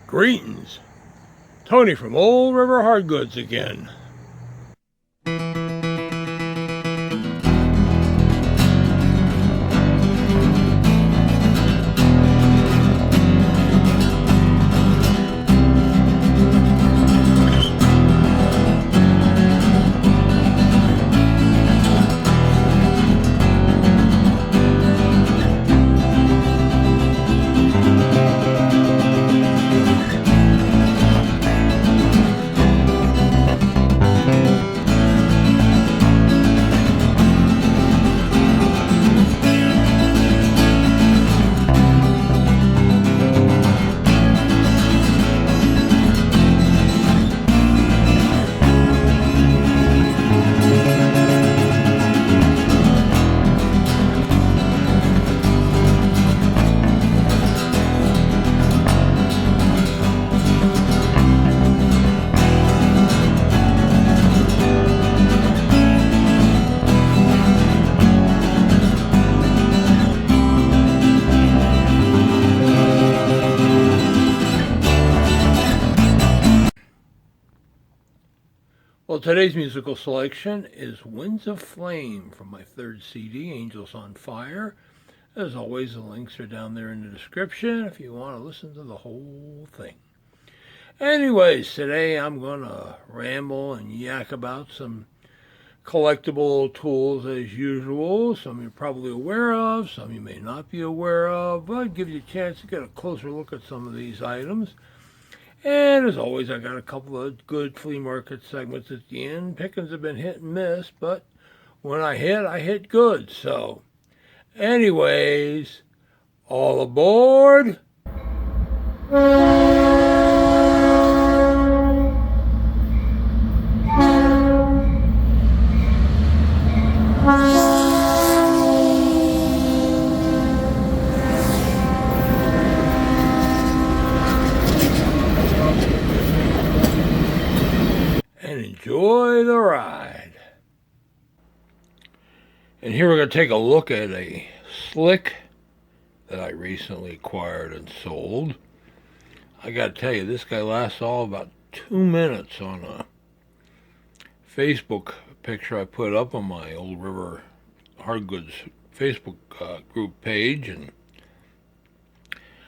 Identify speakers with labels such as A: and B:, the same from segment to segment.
A: Greetings, Tony from Old River Hardgoods again. Well, today's musical selection is Winds of Flame from my third CD, Angels on Fire. As always, the links are down there in the description if you want to listen to the whole thing. Anyways, today I'm going to ramble and yak about some collectible tools as usual. Some you're probably aware of, some you may not be aware of, but give you a chance to get a closer look at some of these items. And as always, I got a couple of good flea market segments at the end. Pickings have been hit and miss, but when I hit good. So, anyways, all aboard. Enjoy the ride. And here we're going to take a look at a slick that I recently acquired and sold. I got to tell you, this guy lasts all about 2 minutes on a Facebook picture I put up on my Old River Hardgoods Facebook group page, and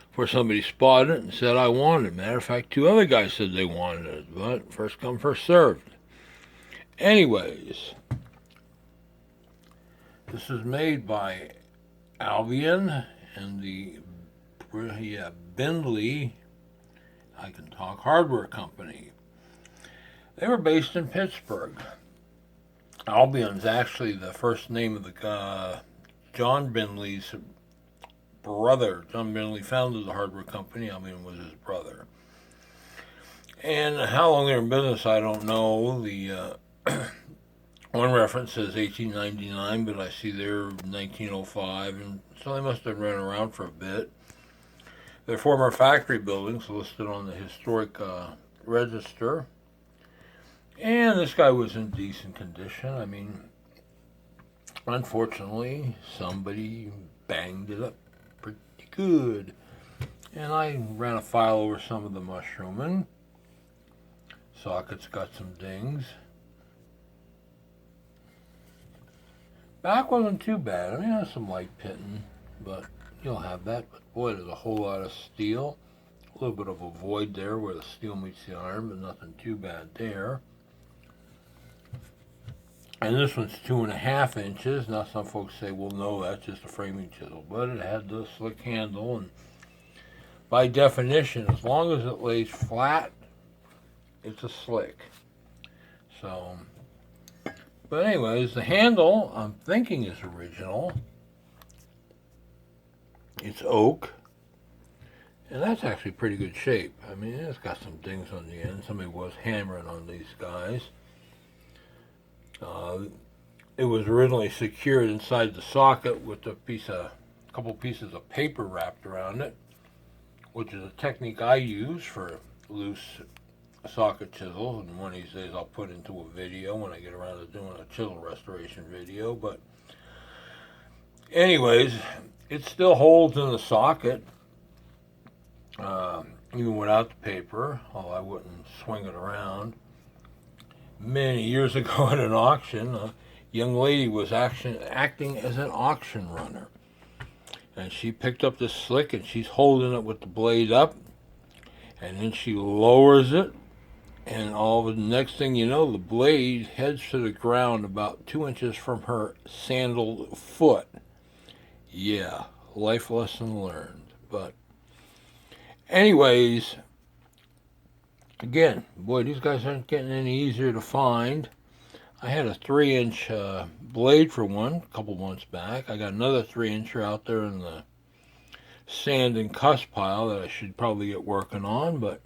A: before somebody spotted it and said I wanted it. Matter of fact, 2 other guys said they wanted it, but first come, first served. Anyways, this is made by Albion and the Bindley, I can talk, hardware company. They were based in Pittsburgh. Albion's actually the first name of the John Bindley's brother. John Bindley founded the hardware company. Albion was his brother. And how long they're in business, I don't know. The one reference says 1899, but I see they're 1905, and so they must have run around for a bit. Their former factory buildings listed on the historic register. And this guy was in decent condition. I mean, unfortunately, somebody banged it up pretty good. And I ran a file over some of the mushrooming. Sockets got some dings. Back wasn't too bad. I mean, there's some light pitting, but you'll have that. But boy, there's a whole lot of steel. A little bit of a void there where the steel meets the iron, but nothing too bad there. And this one's 2.5 inches. Now some folks say, well, no, that's just a framing chisel. But it had the slick handle, and by definition, as long as it lays flat, it's a slick. So, but anyways, the handle, I'm thinking, is original. It's oak. And that's actually pretty good shape. I mean, it's got some dings on the end. Somebody was hammering on these guys. It was originally secured inside the socket with a couple pieces of paper wrapped around it, which is a technique I use for loose socket chisels, and one of these days I'll put into a video when I get around to doing a chisel restoration video. But anyways, it still holds in the socket, even without the paper, although I wouldn't swing it around. Many years ago at an auction, a young lady was acting as an auction runner. And she picked up this slick and she's holding it with the blade up. And then she lowers it. And all of the next thing you know, the blade heads to the ground about 2 inches from her sandaled foot. Yeah, life lesson learned. But anyways, again, boy, these guys aren't getting any easier to find. I had a 3-inch blade for one a couple months back. I got another 3-incher out there in the sand and cuss pile that I should probably get working on. But,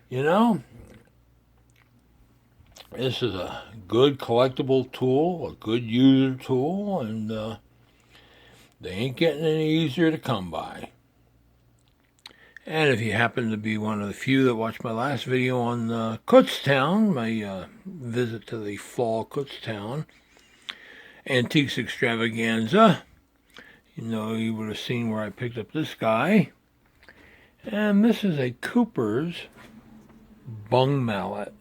A: you know, this is a good collectible tool, a good user tool, and they ain't getting any easier to come by. And if you happen to be one of the few that watched my last video on Kutztown, my visit to the fall Kutztown Antiques Extravaganza, you would have seen where I picked up this guy. And this is a Cooper's bung mallet.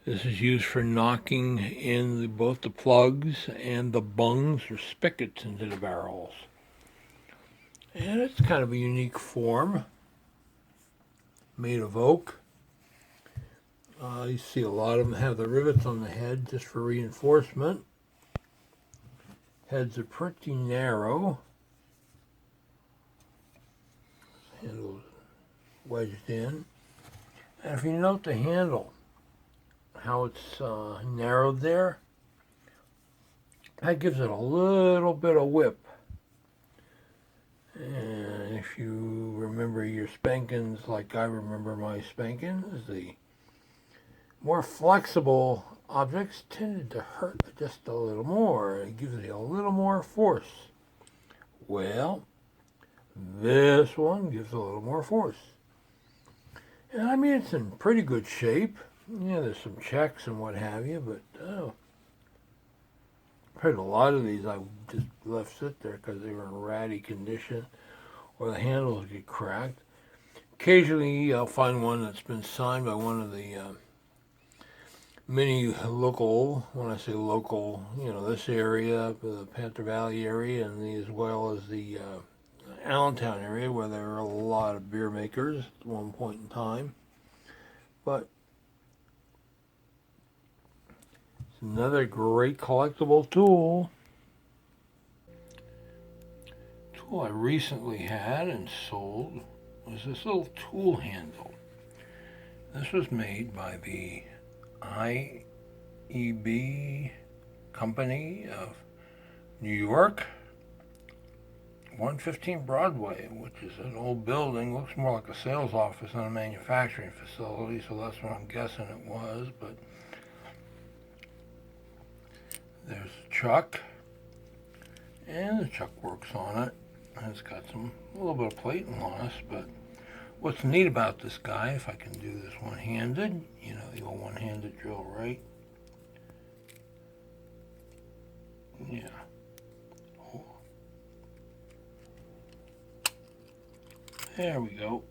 A: This is used for knocking in both the plugs and the bungs or spigots into the barrels. And it's kind of a unique form, made of oak. You see a lot of them have the rivets on the head just for reinforcement. Heads are pretty narrow. Handle's wedged in. And if you note the handle, how it's narrowed there, that gives it a little bit of whip. And if you remember your spankings like I remember my spankings, the more flexible objects tended to hurt just a little more. It gives it a little more force. Well, this one gives a little more force. And I mean, it's in pretty good shape. There's some checks and what have you, but I've heard a lot of these I just left sit there because they were in ratty condition or the handles get cracked. Occasionally I'll find one that's been signed by one of the many local, when I say local, this area, the Panther Valley area, and as well as the Allentown area where there were a lot of beer makers at one point in time. But it's another great collectible tool. Tool I recently had and sold was this little tool handle. This was made by the IEB company of New York, 115 Broadway, which is an old building, looks more like a sales office than a manufacturing facility, so that's what I'm guessing it was. But there's the chuck, and the chuck works on it, and it's got a little bit of plating on us. But what's neat about this guy, if I can do this one-handed, the old one-handed drill, right? Yeah. Oh. There we go.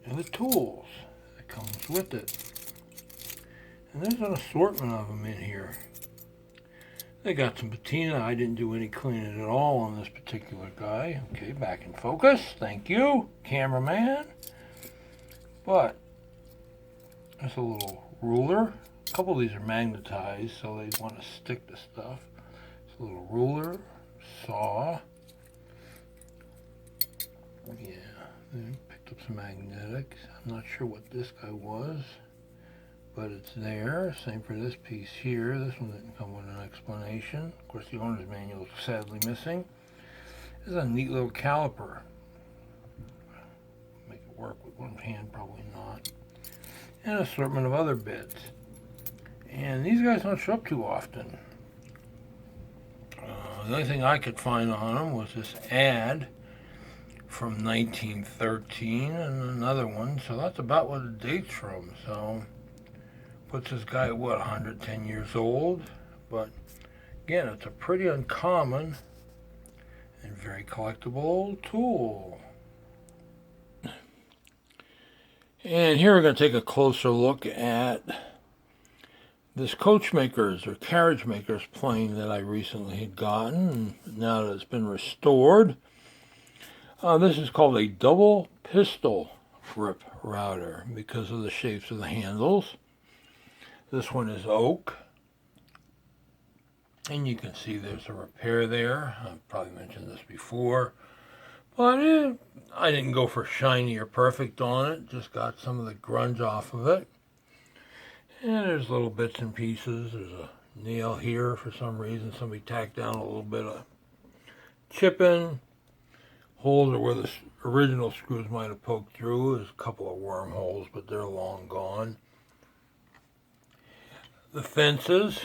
A: And the tools that comes with it. And there's an assortment of them in here. They got some patina. I didn't do any cleaning at all on this particular guy. Okay, back in focus. Thank you, cameraman. But there's a little ruler. A couple of these are magnetized, so they want to stick to stuff. It's a little ruler, saw. Yeah, then picked up some magnetics. I'm not sure what this guy was, but it's there. Same for this piece here. This one didn't come with an explanation. Of course, the owner's manual is sadly missing. This is a neat little caliper. Make it work with one hand, probably not. And an assortment of other bits. And these guys don't show up too often. The only thing I could find on them was this ad from 1913 and another one. So that's about what it dates from. So puts this guy at, 110 years old. But again, it's a pretty uncommon and very collectible tool. And here we're going to take a closer look at this coachmaker's or carriage maker's plane that I recently had gotten, and now that it's been restored. This is called a double pistol grip router because of the shapes of the handles. This one is oak, and you can see there's a repair there. I've probably mentioned this before, but I didn't go for shiny or perfect on it, just got some of the grunge off of it. And there's little bits and pieces. There's a nail here for some reason. Somebody tacked down a little bit of chipping. Holes are where the original screws might have poked through. There's a couple of wormholes, but they're long gone. The fences,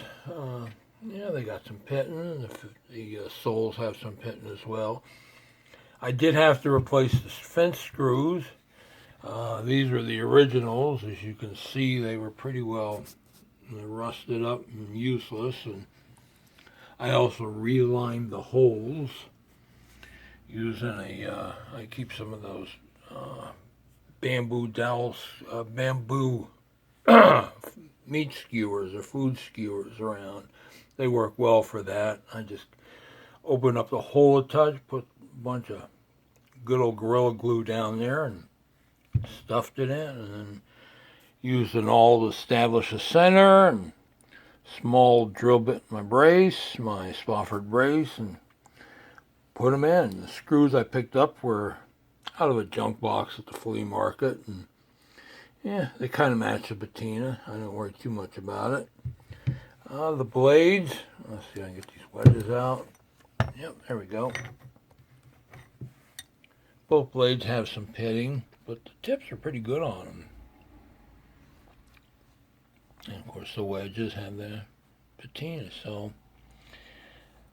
A: they got some pitting. The soles have some pitting as well. I did have to replace the fence screws. These are the originals. As you can see, they were pretty well rusted up and useless. And I also realigned the holes using I keep some of those bamboo dowels, bamboo meat skewers or food skewers around. They work well for that. I just opened up the hole a touch, put a bunch of good old Gorilla Glue down there, and stuffed it in, and then used an awl to establish a center, and small drill bit in my brace, my Spofford brace, and put them in. The screws I picked up were out of a junk box at the flea market, and yeah, they kind of match the patina. I don't worry too much about it. The blades, let's see if I can get these wedges out. Yep, there we go. Both blades have some pitting, but the tips are pretty good on them. And of course the wedges have the patina, so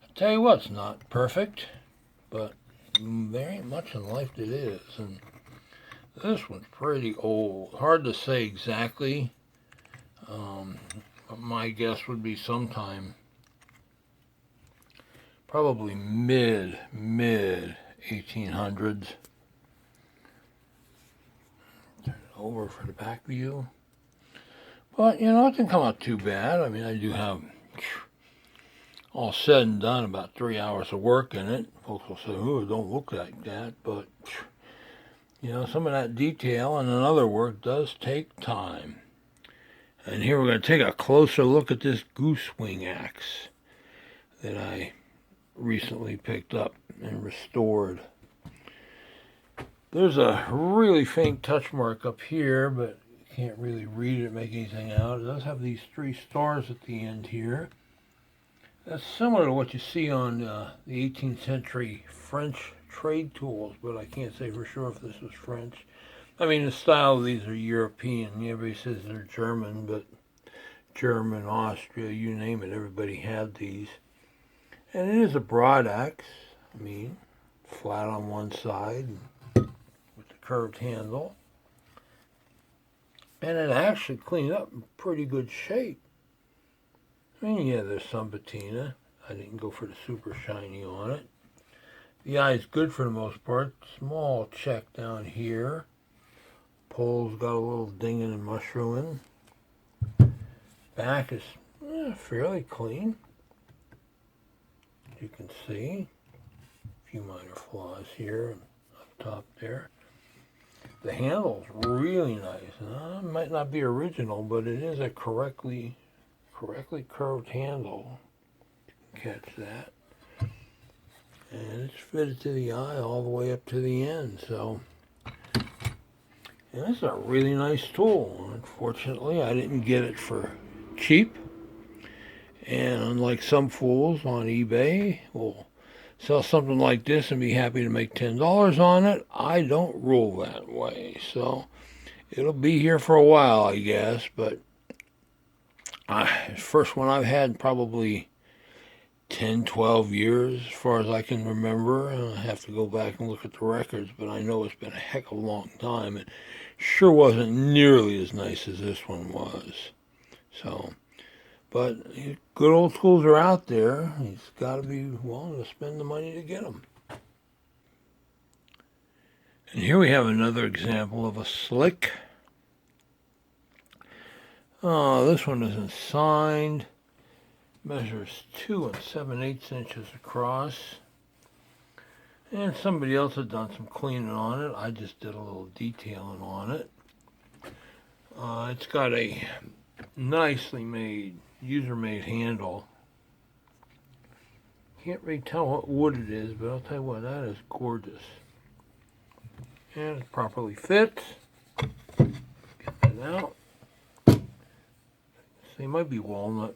A: I'll tell you what, it's not perfect, but there ain't much in life that is. And this one's pretty old. Hard to say exactly. But my guess would be sometime probably mid 1800s. Turn it over for the back view. But, it didn't come out too bad. I mean, I do have, all said and done, about 3 hours of work in it. Folks will say, oh, don't look like that. But, some of that detail and another work does take time. And here we're going to take a closer look at this goosewing axe that I recently picked up and restored. There's a really faint touch mark up here, but you can't really read it, make anything out. It does have these 3 stars at the end here. That's similar to what you see on the 18th century French trade tools, but I can't say for sure if this was French. I mean, the style of these are European. Everybody says they're German, but German, Austria, you name it, everybody had these. And it is a broad axe. I mean, flat on one side with the curved handle. And it actually cleaned up in pretty good shape. I mean, yeah, there's some patina. I didn't go for the super shiny on it. The eye is good for the most part. Small check down here. Pole's got a little dinging and mushrooming. Back is fairly clean. You can see a few minor flaws here and up top there. The handle's really nice. It might not be original, but it is a correctly curved handle. You can catch that. And it's fitted to the eye all the way up to the end. So, and it's a really nice tool. Unfortunately, I didn't get it for cheap. And unlike some fools on eBay will sell something like this and be happy to make $10 on it, I don't rule that way. So it'll be here for a while, I guess. But first one I've had in probably 10, 12 years, as far as I can remember. I have to go back and look at the records, but I know it's been a heck of a long time. It sure wasn't nearly as nice as this one was. So, but good old tools are out there. He's got to be willing to spend the money to get them. And here we have another example of a slick. Oh, this one isn't signed. Measures 2 7/8 inches across. And somebody else had done some cleaning on it. I just did a little detailing on it. It's got a nicely made, user-made handle. Can't really tell what wood it is, but I'll tell you what, that is gorgeous. And it properly fits. Get that out. So it might be walnut.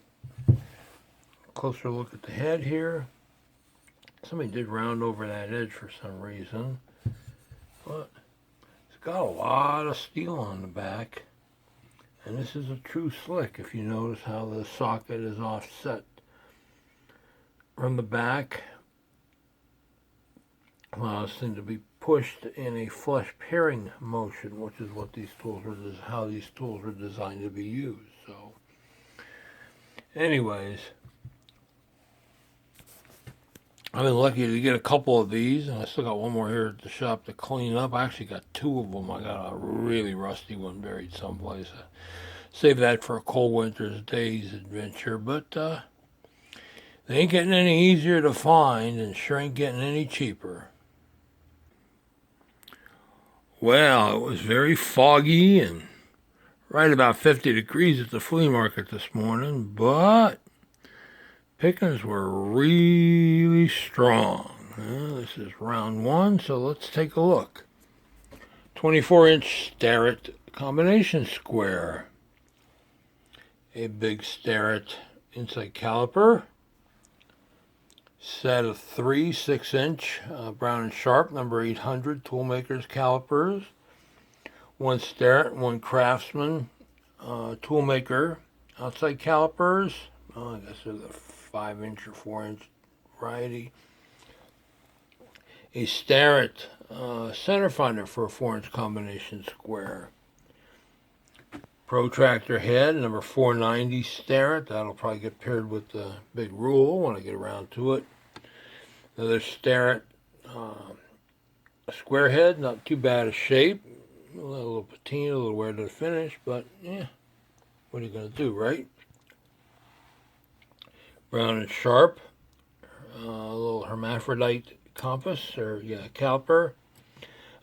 A: Closer look at the head here. Somebody did round over that edge for some reason, but it's got a lot of steel on the back, and this is a true slick. If you notice how the socket is offset from the back, allows this thing to be pushed in a flush pairing motion, which is what these tools are, how these tools are designed to be used. So, anyways. I've been lucky to get a couple of these, and I still got one more here at the shop to clean up. I actually got 2 of them. I got a really rusty one buried someplace. Save that for a cold winter's day's adventure, but they ain't getting any easier to find, and sure ain't getting any cheaper. Well, it was very foggy and right about 50 degrees at the flea market this morning, but pickings were really strong. This is round 1, so let's take a look. 24-inch Starrett combination square. A big Starrett inside caliper. Set of 3 6-inch Brown and Sharp number 800 toolmakers calipers. 1 Starrett, 1 Craftsman toolmaker outside calipers. I guess they're the 5-inch or 4-inch variety. A Starrett center finder for a 4-inch combination square. Protractor head, number 490 Starrett. That'll probably get paired with the big rule when I get around to it. Another Starrett square head, not too bad a shape. A little patina, a little wear to the finish, but yeah, what are you going to do, right? Brown and Sharp, a little hermaphrodite compass, or caliper.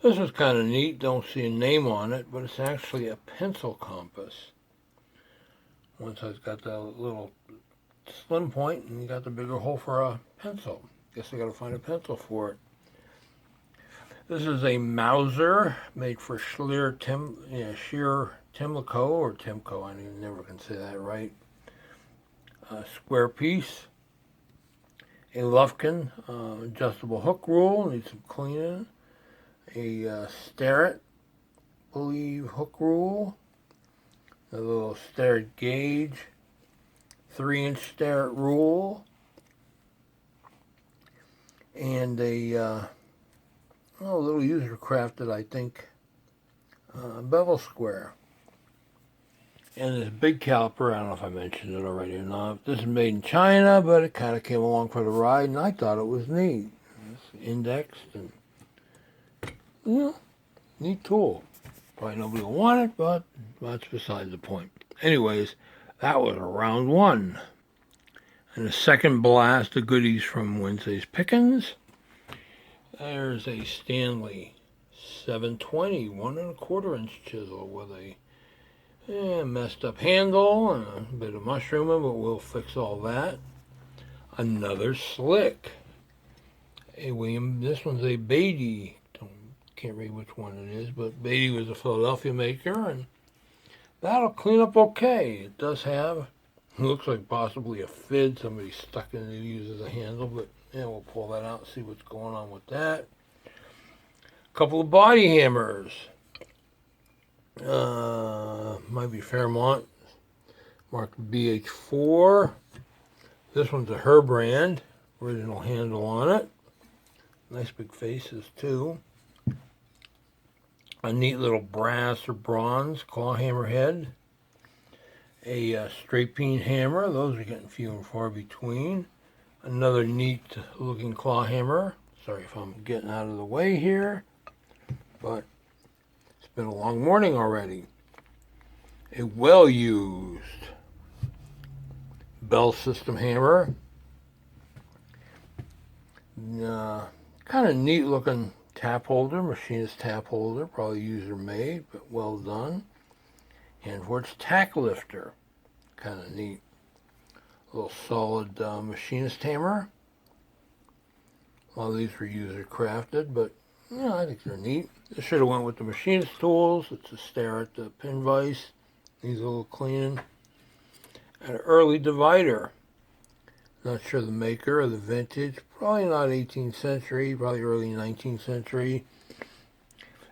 A: This was kind of neat, don't see a name on it, but it's actually a pencil compass. One side's got the little slim point, and you got the bigger hole for a pencil. Guess I got to find a pencil for it. This is a Mauser made for Sheer Timlico, or Timco, I never can say that right. Square piece. A Lufkin adjustable hook rule, needs some cleaning. A Starrett, believe, hook rule. A little Starrett gauge. 3-inch Starrett rule. And a little user crafted, I think, bevel square. And this big caliper, I don't know if I mentioned it already or not. This is made in China, but it kind of came along for the ride, and I thought it was neat. It's indexed, and, neat tool. Probably nobody will want it, but that's beside the point. Anyways, that was round 1. And the second blast of goodies from Wednesday's pickings. There's a Stanley 720 1¼ inch chisel with a messed up handle and a bit of mushrooming, but we'll fix all that. Another slick. This one's a Beatty. Can't read which one it is, but Beatty was a Philadelphia maker, and that'll clean up okay. It does have, looks like possibly a fid somebody stuck in it to use as a handle, but we'll pull that out and see what's going on with that. A couple of body hammers. Might be Fairmont, marked BH4. This one's a Herbrand, original handle on it. Nice big faces too. A neat little brass or bronze claw hammer head. A straight peen hammer. Those are getting few and far between. Another neat looking claw hammer. Sorry if I'm getting out of the way here. but it's been a long morning already. A well-used bell system hammer. Kind of neat looking tap holder, machinist tap holder, probably user made, but well done. And Handforged tack lifter, kind of neat. A little solid machinist hammer. A lot of these were user crafted, but I think they're neat. This should have went with the machinist tools. It's a stare at the pin vise. Needs a little cleaning. An early divider. Not sure the maker or the vintage. Probably not 18th century, probably early 19th century.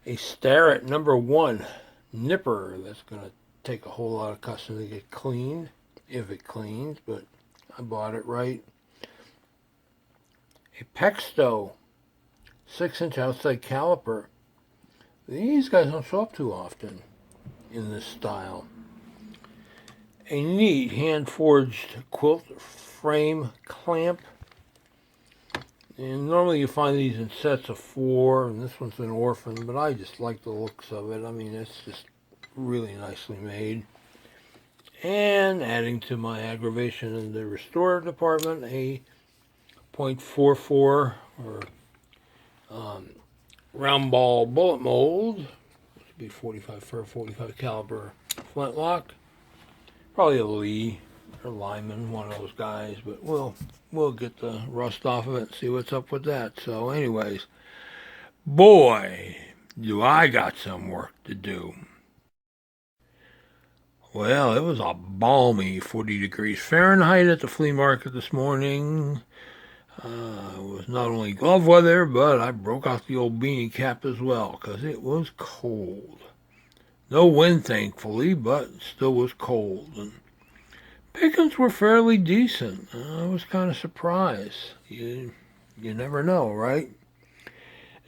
A: A Starrett #1 nipper. That's going to take a whole lot of custom to get cleaned, if it cleans, but I bought it right. A Pexto 6-inch outside caliper. These guys don't show up too often in this style. A neat hand-forged quilt frame clamp. And normally you find these in sets of 4, and this one's an orphan, but I just like the looks of it. I mean, it's just really nicely made. And adding to my aggravation in the restore department, a .44 or round ball bullet mold. This would be 45 caliber flintlock. Probably a Lee or Lyman, one of those guys, but we'll get the rust off of it and see what's up with that. So anyways, boy, do I got some work to do. Well, it was a balmy 40 degrees Fahrenheit at the flea market this morning. It was not only glove weather, but I broke out the old beanie cap as well, because it was cold. No wind, thankfully, but it still was cold. And pickings were fairly decent. I was kind of surprised. You never know, right?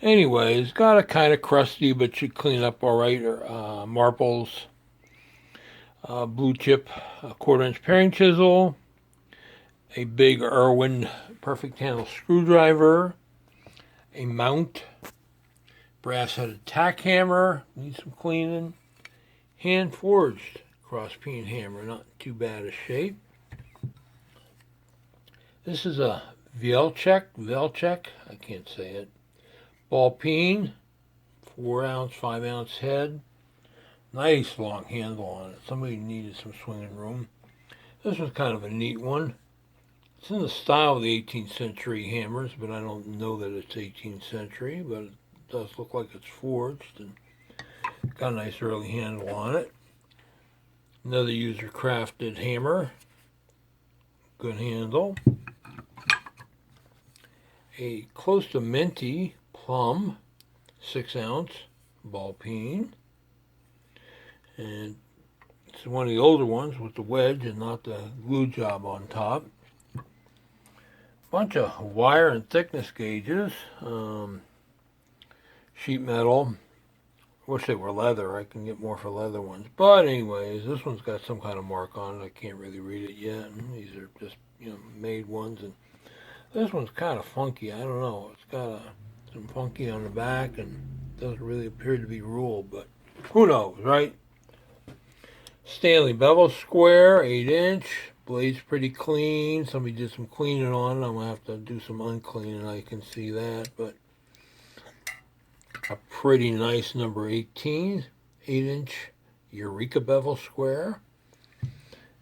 A: Anyways, got a kind of crusty, but should clean up all right. Marples, blue chip, 1/4-inch paring chisel, a big Irwin perfect handle screwdriver, a mount, brass-headed tack hammer, needs some cleaning, hand-forged cross-peen hammer, not too bad a shape. This is a Velchek, I can't say it, ball peen, 4-ounce, 5-ounce head, nice long handle on it. Somebody needed some swinging room. This was kind of a neat one. It's in the style of the 18th century hammers, but I don't know that it's 18th century, but it does look like it's forged and got a nice early handle on it. Another user crafted hammer. Good handle. A close to minty plum, 6-ounce ball peen. And it's one of the older ones with the wedge and not the glue job on top. Bunch of wire and thickness gauges. Sheet metal. I wish they were leather. I can get more for leather ones. But anyways, this one's got some kind of mark on it. I can't really read it yet. And these are just, made ones. And this one's kind of funky. I don't know. It's got some funky on the back and doesn't really appear to be ruled. But who knows, right? Stanley bevel square, 8-inch. Blade's pretty clean. Somebody did some cleaning on it. I'm going to have to do some uncleaning. I can see that. But a pretty nice number 18, 8-inch Eureka bevel square.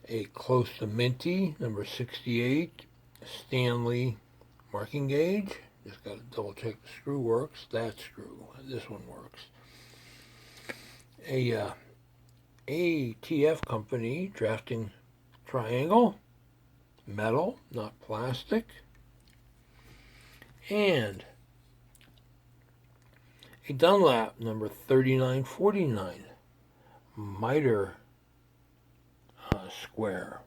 A: A close to minty, number 68, Stanley marking gauge. Just got to double check the screw works. That screw. This one works. A ATF company drafting triangle, metal, not plastic, and a Dunlap number 3949 miter square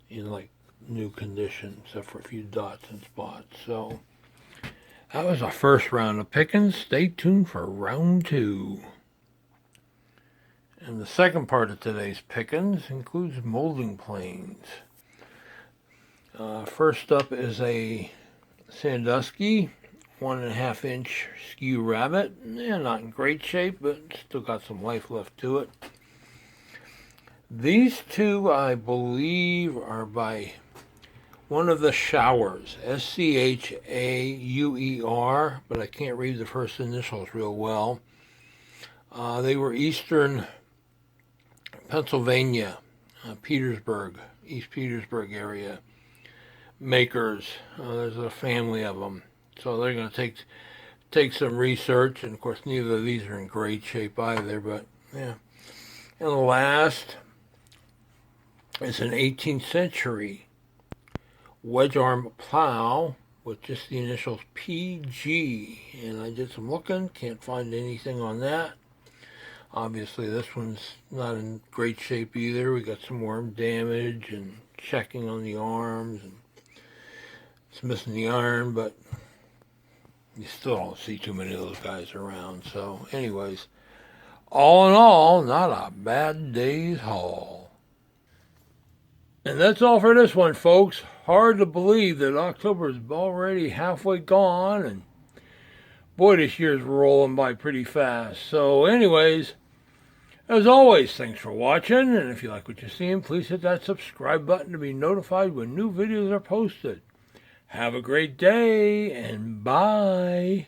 A: in like new condition, except for a few dots and spots. So that was our first round of pickings. Stay tuned for round 2. And the second part of today's pickings includes molding planes. First up is a Sandusky 1.5 inch skew rabbit. Yeah, not in great shape, but still got some life left to it. These two, I believe, are by one of the Showers, Schauer, but I can't read the first initials real well. They were Eastern Pennsylvania, Petersburg, East Petersburg area makers. There's a family of them, so they're going to take some research, and of course neither of these are in great shape either. But yeah, and the last is an 18th century wedge arm plow with just the initials PG, and I did some looking, can't find anything on that. Obviously this one's not in great shape either. We got some worm damage and checking on the arms, and it's missing the iron, but you still don't see too many of those guys around. So anyways, all in all, not a bad day's haul. And that's all for this one, folks. Hard to believe that October is already halfway gone, and boy, this year's rolling by pretty fast. So anyways, as always, thanks for watching, and if you like what you're seeing, please hit that subscribe button to be notified when new videos are posted. Have a great day, and bye.